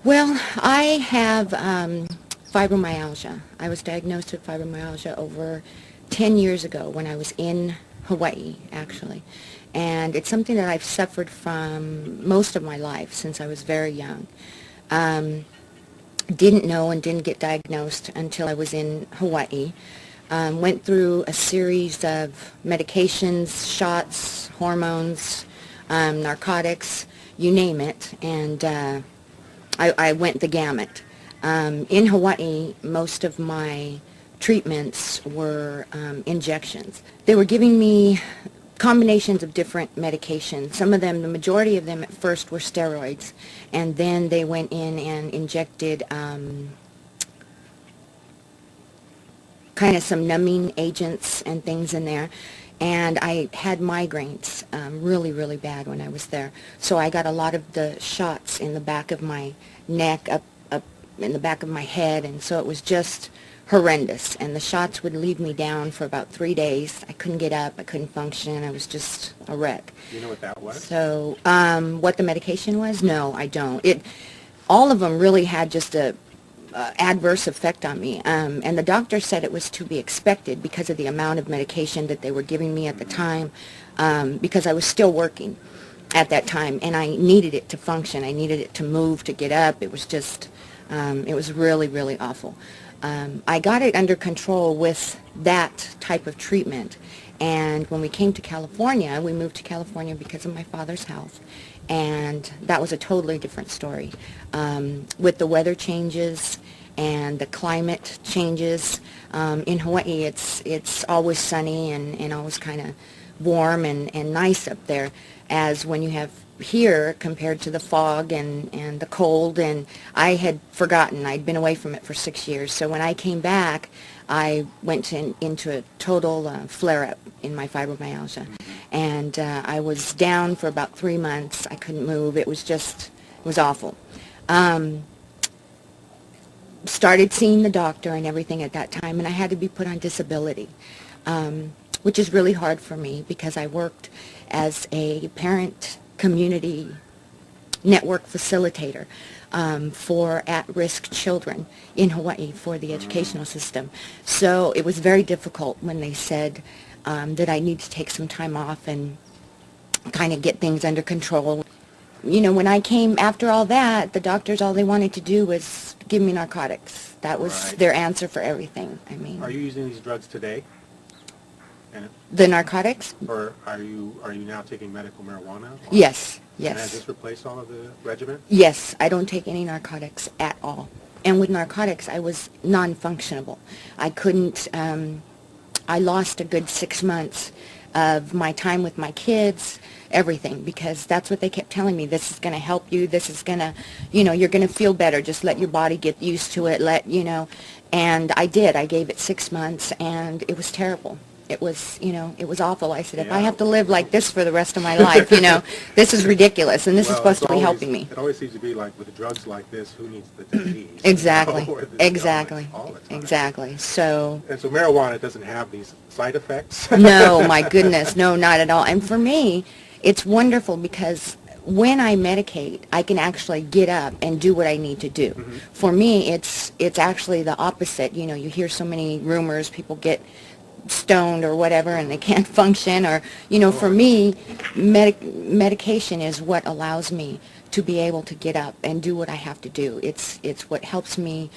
Well, I have fibromyalgia. I was diagnosed with fibromyalgia over 10 years ago when I was in Hawaii, actually. And it's something that I've suffered from most of my life since I was very young. Um, didn't know and didn't get diagnosed until I was in Hawaii. Went through a series of medications, shots, hormones, narcotics, you name it, and I went the gamut. In Hawaii, most of my treatments were injections. They were giving me combinations of different medications. Some of them, the majority of them at first were steroids, and then they went in and injected kind of some numbing agents and things in there. And I had migraines really, really bad when I was there. So I got a lot of the shots in the back of my neck, up in the back of my head, and so it was just horrendous. And the shots would leave me down for about 3 days. I couldn't get up, I couldn't function, I was just a wreck. You know what that was? So what the medication was? No, I don't. All of them really had just a adverse effect on me. And the doctor said it was to be expected because of the amount of medication that they were giving me at the time, because I was still working at that time, and I needed it to function. I needed it to move, to get up. It was just, it was really, really awful. I got it under control with that type of treatment. And when we came to California, we moved to California because of my father's health. And that was a totally different story. With the weather changes and the climate changes, in Hawaii it's always sunny and always kind of warm and nice up there, as when you have here compared to the fog and the cold. And I had forgotten. I'd been away from it for 6 years. So when I came back, I went into a total flare-up in my fibromyalgia. And I was down for about 3 months. I couldn't move. It was awful. Started seeing the doctor and everything at that time, and I had to be put on disability, which is really hard for me because I worked as a parent community network facilitator for at-risk children in Hawaii for the educational system. So it was very difficult when they said that I need to take some time off and kind of get things under control. You know, when I came after all that, the doctors, all they wanted to do was give me narcotics. That was their answer for everything. I mean, are you using these drugs today? The narcotics? Or are you now taking medical marijuana? Yes, yes. And has this replaced all of the regimen? Yes, I don't take any narcotics at all. And with narcotics, I was non-functionable. I couldn't, I lost a good 6 months of my time with my kids, everything, because that's what they kept telling me. This is going to help you. This is going to, you're going to feel better. Just let your body get used to it. And I did. I gave it 6 months, and it was terrible. It was, it was awful. I said, if I have to live like this for the rest of my life, this is ridiculous, and this is supposed to be helping me. It always seems to be like with drugs like this, who needs the disease? Exactly, exactly. Exactly. So. And so marijuana doesn't have these side effects? No, my goodness, no, not at all. And for me, it's wonderful because when I medicate, I can actually get up and do what I need to do. Mm-hmm. For me, it's actually the opposite. You hear so many rumors, people get stoned or whatever and they can't function, or for me, medication is what allows me to be able to get up and do what I have to do. It's what helps me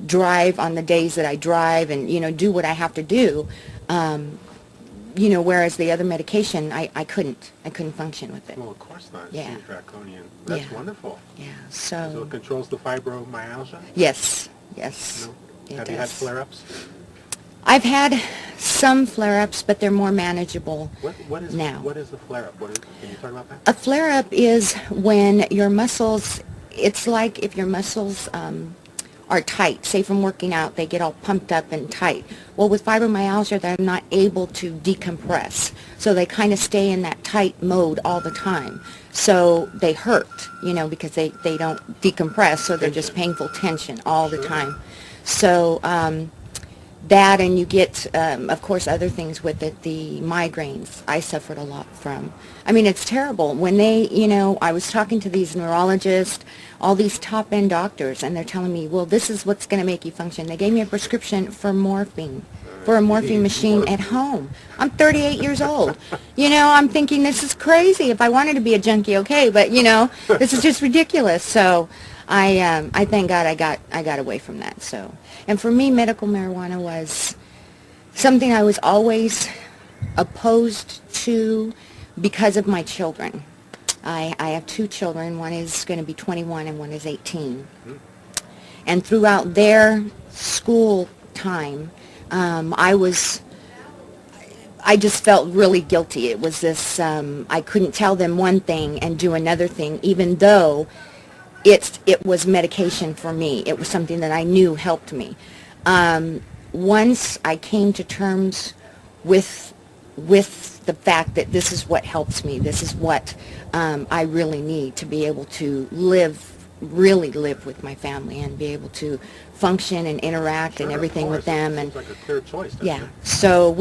drive on the days that I drive and do what I have to do. Whereas the other medication, I couldn't function with it. Well, of course not. Yeah. It's draconian. That's wonderful. Yeah. So it controls the fibromyalgia? Yes. No? Have you had flare-ups? I've had some flare-ups, but they're more manageable now. What is a flare-up? Can you talk about that? A flare-up is when your muscles, it's like if your muscles are tight, say from working out, they get all pumped up and tight. Well, with fibromyalgia, they're not able to decompress. So they kind of stay in that tight mode all the time. So they hurt, because they don't decompress, so they're just painful tension all the time. So that, and you get, of course, other things with it. The migraines I suffered a lot from. I mean, it's terrible. When they, I was talking to these neurologists, all these top-end doctors, and they're telling me, well, this is what's going to make you function. They gave me a prescription for morphine, for a morphine machine at home. I'm 38 years old. I'm thinking, this is crazy. If I wanted to be a junkie, okay, but, this is just ridiculous. So I thank God I got away from that. So, and for me, medical marijuana was something I was always opposed to because of my children. I have 2 children. One is going to be 21 and one is 18. And throughout their school time, I just felt really guilty. It was this, I couldn't tell them one thing and do another thing, even though it was medication for me. It was something that I knew helped me. Once I came to terms with the fact that this is what helps me, this is what I really need to be able to really live with my family and be able to function and interact and everything with them. And seems like a clear choice, doesn't yeah, it? so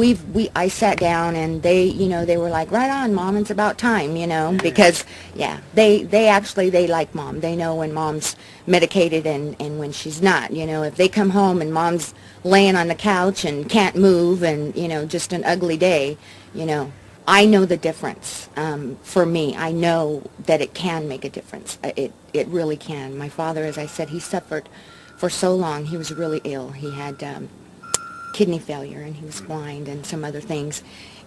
I sat down and they were like, right on, Mom, it's about time, because they like Mom. They know when Mom's medicated and when she's not. If they come home and Mom's laying on the couch and can't move and just an ugly day, I know the difference. For me, I know that it can make a difference. It really can. My father, as I said, he suffered for so long. He was really ill. He had kidney failure and he was blind and some other things.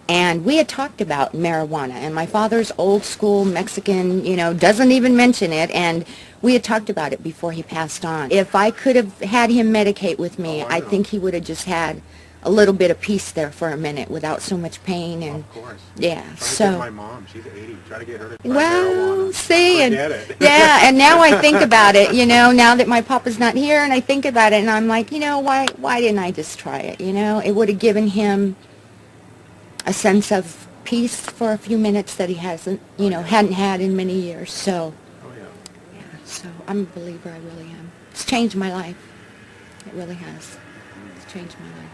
And we had talked about marijuana, and my father's old school Mexican, doesn't even mention it, and we had talked about it before he passed on. If I could have had him medicate with me, I think he would have just had a little bit of peace there for a minute without so much pain. And of course. yeah, Try to so get my mom, she's 80. Try to get her to try well, marijuana. see, and Forget it. yeah, and now I think about it, now that my papa's not here, and I think about it, and I'm like, why didn't I just try it? It would have given him a sense of peace for a few minutes that he hadn't had in many years. So, Oh, yeah. yeah, so I'm a believer. I really am. It's changed my life. It really has. It's changed my life.